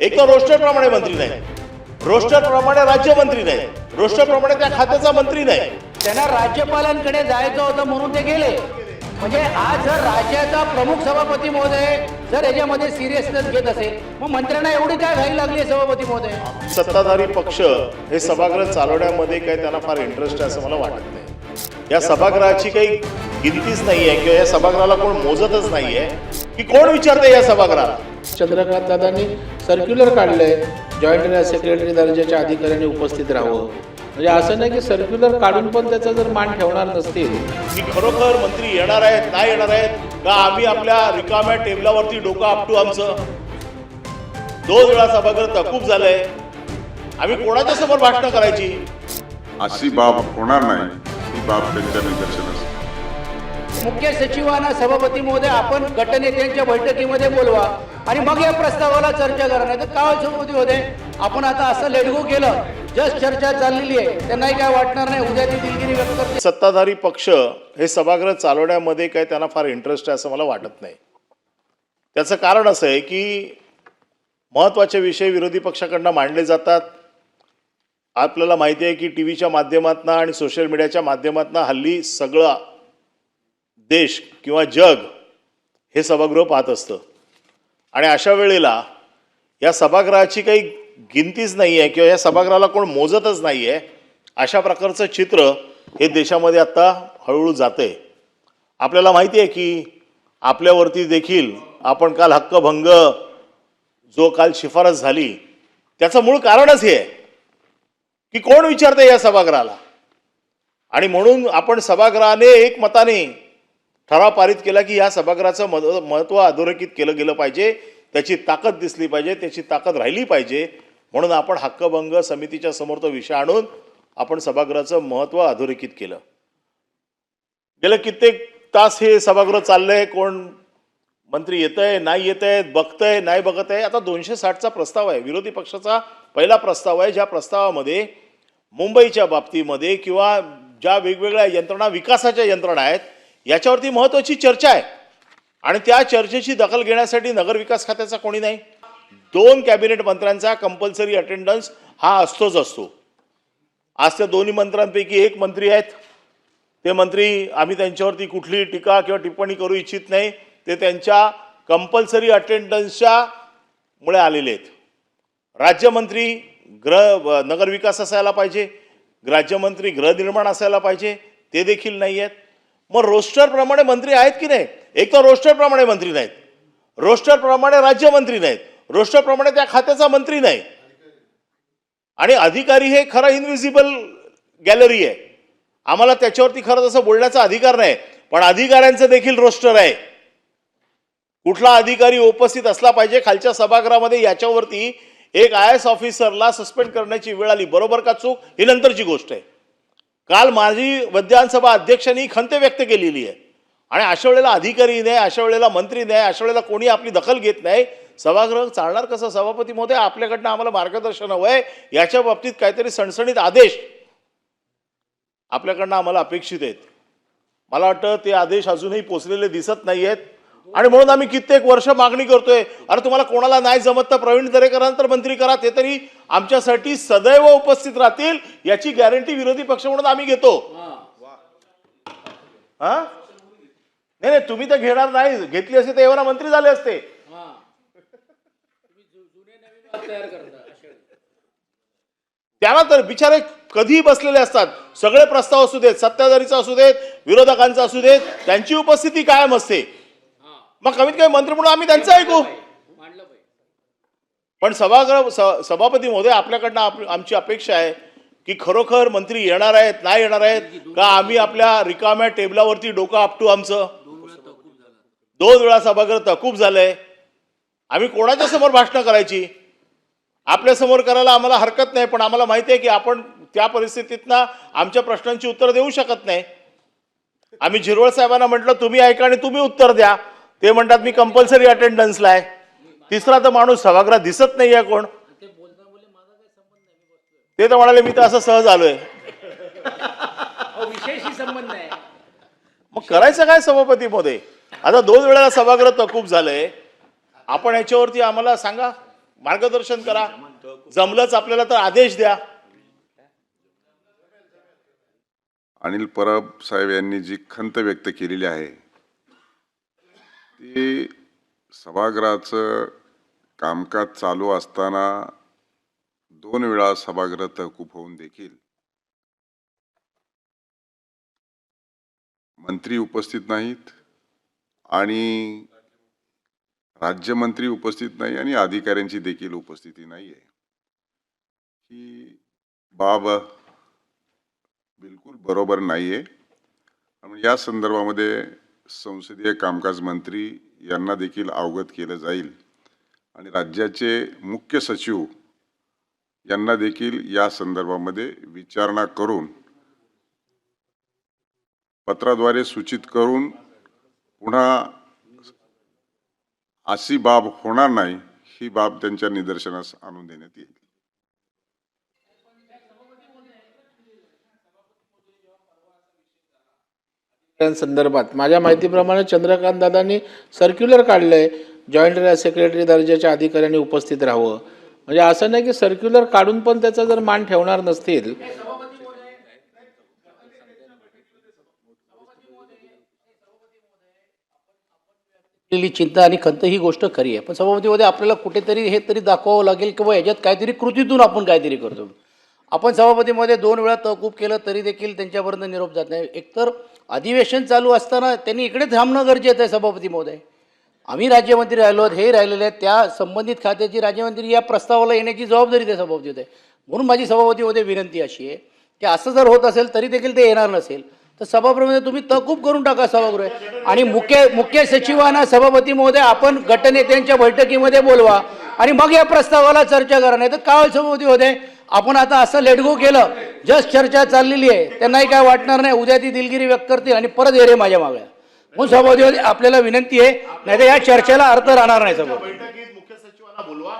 एक तर रोस्टर प्रमाणे मंत्री नाही, रोस्टर प्रमाणे राज्यमंत्री नाही, रोस्टर प्रमाणे त्या खात्याचा मंत्री नाही. त्यांना राज्यपालांकडे जायचं होतं म्हणून ते गेले. म्हणजे आज जर राज्याचा प्रमुख सभापती महोदय जर याच्यामध्ये सिरियसनेस घेत असेल, मग मंत्र्यांना एवढी काय घाई लागली सभापती महोदय? सत्ताधारी पक्ष हे सभागृह चालवण्यामध्ये काही त्यांना फार इंटरेस्ट आहे असं मला वाटत नाही. या सभागृहाची काही गिनतीच नाहीये किंवा या सभागृहाला कोण मोजतच नाहीये की कोण विचारते या सभागृहाला. चंद्रकांत दादांनी सर्क्युलर काढलंय, जॉईंट सेक्रेटरी दर्जाच्या अधिकाऱ्यांनी उपस्थित राहावं. म्हणजे असं नाही की सर्क्युलर काढून पण त्याचा जर मान ठेवणार नसतील की खरोखर मंत्री येणार आहेत नाही येणार आहेत का आम्ही आपल्या रिकाम्या टेबलावरती डोकं आपटू. आमचं 2 वेळा सभागृह तहकूब झालंय, आम्ही कोणाच्या समोर भाषणं करायची? अशी बाब होणार नाही, ही बाब त्यांच्या निदर्शनास. मुख्य सचिवांना सभापती महोदय आपण गटनेत्यांच्या बैठकीमध्ये बोलवा आणि मग या प्रस्तावाला चर्चा करा. नाही तर काय सभापती होते आपण आता असं लेटगो केलं, जस्ट चर्चा चाललेली आहे, त्यांनाही काय वाटणार नाही, उद्या ती दिलगिरी व्यक्त करते. सत्ताधारी पक्ष हे सभागृह चालवण्यामध्ये काही त्यांना फार इंटरेस्ट आहे असं मला वाटत नाही. त्याचं कारण असं आहे की महत्त्वाचे विषय विरोधी पक्षाकडनं मांडले जातात. आपल्याला माहिती आहे की टी व्हीच्या माध्यमातून आणि सोशल मीडियाच्या माध्यमातून हल्ली सगळं देश किंवा जग हे सभागृह पाहत असतं आणि अशा वेळेला या सभागृहाची काही गिनतीच नाही आहे किंवा या सभागृहाला कोण मोजतच नाही आहे. अशा प्रकारचं चित्र हे देशामध्ये आत्ता हळूहळू जातं आहे. आपल्याला माहिती आहे की आपल्यावरती देखील आपण काल हक्कभंग जो काल शिफारस झाली त्याचं मूळ कारणच हे आहे की कोण विचारते या सभागृहाला. आणि म्हणून आपण सभागृहाने एकमताने ठराव पारित केला की या सभागृहाचं महत्त्व अधोरेखित केलं गेलं पाहिजे, त्याची ताकद दिसली पाहिजे, त्याची ताकद राहिली पाहिजे. म्हणून आपण हक्कभंग समितीच्या समोर तो विषय आणून आपण सभागृहाचं महत्त्व अधोरेखित केलं. गेले कित्येक तास हे सभागृह चाललंय, कोण मंत्री येतंय नाही येतंय, बघतंय नाही बघत आहे. आता 260चा प्रस्ताव आहे, विरोधी पक्षाचा पहिला प्रस्ताव आहे, ज्या प्रस्तावामध्ये मुंबईच्या बाबतीमध्ये किंवा ज्या वेगवेगळ्या यंत्रणा विकासाच्या यंत्रणा आहेत याच्यावरती महत्त्वाची चर्चा आहे. आणि त्या चर्चेची दखल घेण्यासाठी नगरविकास खात्याचा कोणी नाही. 2 कॅबिनेट मंत्र्यांचा कंपल्सरी अटेंडन्स हा असतोच असतो. आज त्या दोन्ही मंत्र्यांपैकी एक मंत्री आहेत, ते मंत्री आम्ही त्यांच्यावरती कुठलीही टीका किंवा टिप्पणी करू इच्छित नाही, ते त्यांच्या कंपल्सरी अटेंडन्सच्या मुळे आलेले आहेत. राज्यमंत्री नगरविकास असायला पाहिजे, राज्यमंत्री गृहनिर्माण असायला पाहिजे, ते देखील नाही आहेत. मग रोस्टरप्रमाणे मंत्री आहेत की नाही? एक तर रोस्टरप्रमाणे मंत्री नाहीत, रोस्टरप्रमाणे राज्यमंत्री नाहीत, रोस्टरप्रमाणे त्या खात्याचा मंत्री नाही. आणि अधिकारी हे खरं इनव्हिजिबल गॅलरी आहे, आम्हाला त्याच्यावरती खरं तसं बोलण्याचा अधिकार नाही. पण अधिकाऱ्यांचं देखील रोस्टर आहे. कुठला अधिकारी उपस्थित असला पाहिजे खालच्या सभागृहामध्ये याच्यावरती एक IAS ऑफिसरला सस्पेंड करण्याची वेळ आली. बरोबर का चूक ही नंतरची गोष्ट आहे. काल माझी विधानसभा अध्यक्षांनी खंत व्यक्त केलेली आहे. आणि अशा वेळेला अधिकारी नाही, अशा वेळेला मंत्री नाही, अशा वेळेला कोणी आपली दखल घेत नाही. सभागृह चालणार कसं? सभापती महोदय आपल्याकडनं आम्हाला मार्गदर्शन हवं आहे, याच्या बाबतीत काहीतरी सणसणीत आदेश आपल्याकडनं आम्हाला अपेक्षित आहेत. मला वाटतं ते आदेश अजूनही पोचलेले दिसत नाही आहेत. आणि म्हणून आम्ही कित्येक वर्ष मागणी करतोय, अरे तुम्हाला कोणाला नाही जमत तर प्रवीण दरेकरांतर मंत्री करा, ते तरी आमच्यासाठी सदैव उपस्थित राहतील याची गॅरंटी विरोधी पक्ष म्हणून आम्ही घेतो. हा नाही नाही, तुम्ही तर घेणार नाही, घेतली असते तर एवढा मंत्री झाले असते. त्याला तर बिचारे कधी बसलेले असतात. सगळे प्रस्ताव असू देत, सत्ताधारीचा असू देत, विरोधकांचा असू देत, त्यांची उपस्थिती कायम असते. मग कमीत कमी मंत्री म्हणून आम्ही त्यांचं ऐकू. पण सभापती महोदय आपल्याकडनं आमची अपेक्षा आहे की खरोखर मंत्री येणार आहेत नाही येणार आहेत का आम्ही आपल्या रिकाम्या टेबलावरती डोकं आपटू. आमचं 2 वेळा सभागृह तहकूब झालंय, आम्ही कोणाच्या समोर भाषणं करायची? आपल्या समोर करायला आम्हाला हरकत नाही, पण आम्हाला माहिती आहे की आपण त्या परिस्थितीतनं आमच्या प्रश्नांची उत्तर देऊ शकत नाही. आम्ही झिरवळ साहेबांना म्हटलं तुम्ही ऐका आणि तुम्ही उत्तर द्या, ते म्हणतात मी कंपल्सरी अटेंडन्सला आहे. तिसरा तर माणूस सभागृहात दिसत नाही आहे कोण, ते तर म्हणाले मी तर असं सहज आलोय. विषयाशी संबंध नाही. मग करायचं काय सभापती महोदय? आता 2 वेळेला सभागृह तहकूब झालंय, आपण याच्यावरती आम्हाला सांगा मार्गदर्शन करा. जमलंच आपल्याला तर आदेश द्या. अनिल परब साहेब यांनी जी खंत व्यक्त केलेली आहे ती सभागृहाचं कामकाज चालू असताना 2 वेळा सभागृह तहकूब होऊन देखील मंत्री उपस्थित नाहीत आणि राज्यमंत्री उपस्थित नाही आणि अधिकाऱ्यांची देखील उपस्थिती नाही आहे. ही बाब बिलकुल बरोबर नाही आहे. आणि या संदर्भामध्ये संसदीय कामकाज मंत्री यांना देखील अवगत केलं जाईल आणि राज्याचे मुख्य सचिव यांना देखील या संदर्भामध्ये विचारणा करून पत्राद्वारे सूचित करून पुन्हा अशी बाब होणार नाही ही बाब त्यांच्या निदर्शनास आणून देण्यात येईल. संदर्भात माझ्या माहितीप्रमाणे चंद्रकांत दादांनी सर्क्युलर काढलंय, जॉईंट सेक्रेटरी दर्जाच्या अधिकाऱ्यांनी उपस्थित राहावं. म्हणजे असं नाही की सर्क्युलर काढून पण त्याचा जर मान ठेवणार नसतील. केलेली चिंता आणि खंत ही गोष्ट खरी आहे, पण सभापतीमध्ये आपल्याला कुठेतरी हे तरी दाखवावं लागेल किंवा याच्यात काहीतरी कृतीतून आपण काहीतरी करतो. आपण सभापतीमध्ये 2 वेळा तहकूब केलं तरी देखील त्यांच्यापर्यंत निरोप जात नाही. एकतर अधिवेशन चालू असताना त्यांनी इकडे थांबणं गरजेचं आहे. सभापती महोदय, आम्ही राज्यमंत्री राहिलो, हे राहिलेले आहेत, त्या संबंधित खात्याची राज्यमंत्री या प्रस्तावाला येण्याची जबाबदारी त्या सभापती होते. म्हणून माझी सभापतीमध्ये विनंती अशी आहे की असं जर होत असेल तरी देखील ते येणार नसेल तर सभागृहामध्ये तुम्ही तहकूब करून टाका सभागृह. आणि मुख्य सचिवांना सभापती महोदय आपण गटनेत्यांच्या बैठकीमध्ये बोलवा आणि मग या प्रस्तावाला चर्चा करा. नाही तर काय सभापती होते आपण आता असं लेटगो केलं, जस्ट चर्चा चाललेली आहे, त्यांनाही काय वाटणार नाही, उद्या ती दिलगिरी व्यक्त करतील आणि परत येरे माझ्या मागे. म्हणून सभापती होते आपल्याला विनंती आहे, नाही तर या चर्चेला अर्थ राहणार नाही. सभापती बैठकीत मुख्य सचिवांना बोलवा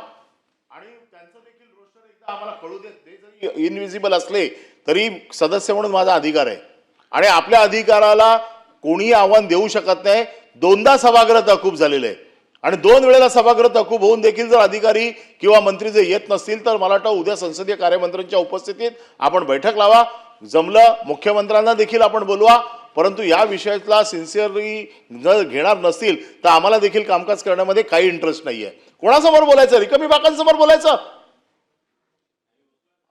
आणि त्यांचं देखील रोस्टर एकदा आम्हाला कळू देत. ते जरी इनविजिबल असले तरी सदस्य म्हणून माझा अधिकार आहे आणि आपल्या अधिकाराला कोणीही आव्हान देऊ शकत नाही. 2दा सभागृह तहकूब झालेले आहे आणि 2 वेळेला सभागृह तहकूब होऊन देखील जर अधिकारी किंवा मंत्री जर येत नसतील तर मला वाटतं उद्या संसदीय कार्यमंत्र्यांच्या उपस्थितीत आपण बैठक लावा. जमलं मुख्यमंत्र्यांना देखील आपण बोलवा, परंतु या विषयातला सिन्सिअरली जर घेणार नसतील तर आम्हाला देखील कामकाज करण्यामध्ये काही इंटरेस्ट नाही आहे. कोणासमोर बोलायचं? रिकामी बाकांसमोर बोलायचं?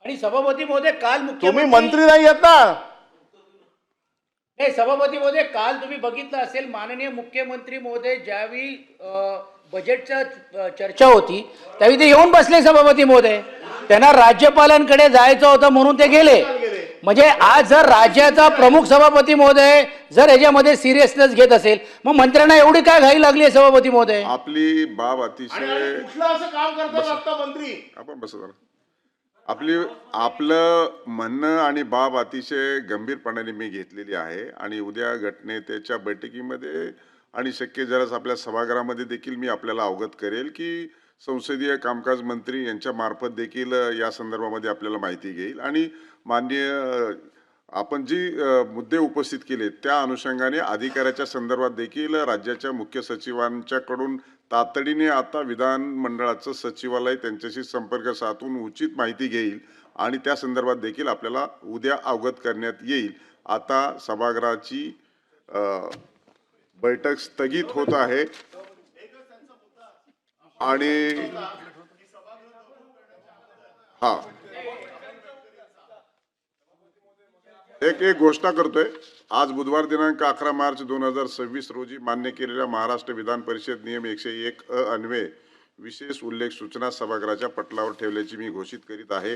आणि सभापती महोदय काल तुम्ही मंत्री नाही आहेत ना. नाही सभापती महोदय, काल तुम्ही बघितलं असेल माननीय मुख्यमंत्री महोदय ज्यावेळी बजेटच्या चर्चा होती त्यावेळी ते येऊन बसले. सभापती महोदय त्यांना राज्यपालांकडे जायचं होतं म्हणून ते गेले. म्हणजे आज जर राज्याचा प्रमुख सभापती महोदय जर याच्यामध्ये सिरियसनेस घेत असेल मग मंत्र्यांना एवढी काय घाई लागली आहे? सभापती महोदय आपली बाब अतिशय कुठलं असं काम करतात आता मंत्री? आपण बस जरा. आपलं म्हणणं आणि बाब अतिशय गंभीरपणाने मी घेतलेली आहे आणि उद्या गटनेत्याच्या बैठकीमध्ये आणि शक्य जरास आपल्या सभागृहामध्ये देखील मी आपल्याला अवगत करेल की संसदीय कामकाज मंत्री यांच्या मार्फत देखील या संदर्भामध्ये आपल्याला माहिती घेईल आणि माननीय आपण जी मुद्दे उपस्थित केले त्या अनुषंगाने अधिकाऱ्याच्या संदर्भात देखील राज्याच्या मुख्य सचिवांच्याकडून तातडीने आता विधानमंडळाचं सचिवालय त्यांच्याशी संपर्क साधून उचित माहिती घेईल आणि त्या संदर्भात देखील आपल्याला उद्या अवगत करण्यात येईल. आता सभागृहाची बैठक स्थगित होत आहे आणि हा एक घोषणा करतोय. आज बुधवार दिनांक 11 मार्च 2026 रोजी मान्य केलेल्या महाराष्ट्र विधान परिषद नियम 101 अन्वये विशेष उल्लेख सूचना सभागृहाच्या पटलावर ठेवल्याची मी घोषित करीत आहे.